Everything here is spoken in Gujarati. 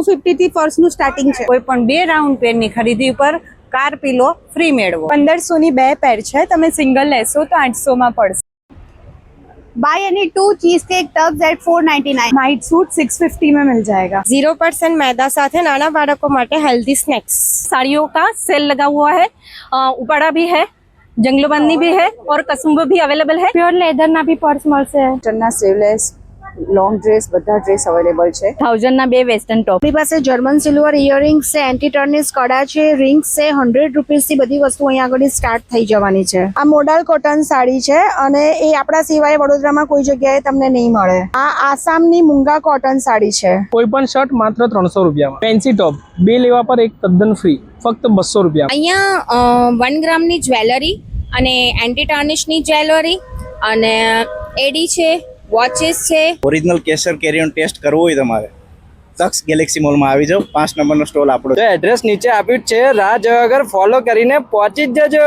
250 થી પર્સનું સ્ટાર્ટિંગ છે. કોઈ પણ 2 રાઉન્ડ પેરની ખરીદી ઉપર કાર પીલો ફ્રી મેળવો. 1500 ની 2 પેર છે, તમે સિંગલ લેશો તો 800 માં પડશે. Bye any 2 cheese cake tubs at 499. Night suit 650 में मिल जाएगा. 0% मैदा साथे नाना बालकों માટે हेल्दी स्नैक्स. साड़ियों का सेल लगा हुआ है, उपाड़ा भी है, जंगलोबंदी भी है और कसुम्बो भी अवेलेबल है. प्योर लेदर ना भी पर्स મળશે. ટર્નના સ્લીવલેસ લોંગ ડ્રેસ બધા ડ્રેસ અવેલેબલ છે. 1000 ના 2 વેસ્ટર્ન ટોપ. આપણી પાસે જર્મન સિલ્વર ઇયરિંગ્સ છે, એન્ટી ટર્નિસ કડા છે, રિંગ્સ છે. 100 રૂપીસ થી બધી વસ્તુ અહીંયા આગળ સ્ટાર્ટ થઈ જવાની છે. આ મોડલ કોટન સાડી છે અને એ આપણા સિવાય વડોદરામાં કોઈ જગ્યાએ તમને નહીં મળે. આ આસામની મૂંગા કોટન સાડી છે. કોઈ પણ શર્ટ માત્ર 300 રૂપિયામાં. ફેન્સી ટોપ 2 લેવા પર 1 તદ્દન ફ્રી, ફક્ત 200 રૂપિયા. અહીંયા 1 ગ્રામની જ્વેલરી અને એન્ટી ટાર્નિશની જ્વેલરી અને એડી છે, વોચેસ છે. ઓરિજિનલ કેસર કેરી ઓન ટેસ્ટ કરવો હોય તમારે તક્ષ ગેલેક્સી મોલમાં આવી જાઓ. 5 નંબરનો સ્ટોલ આપણો. એડ્રેસ નીચે આપ્યું જ છે, રાહ જોયા વગર ફોલો કરીને પહોંચી જ જજો.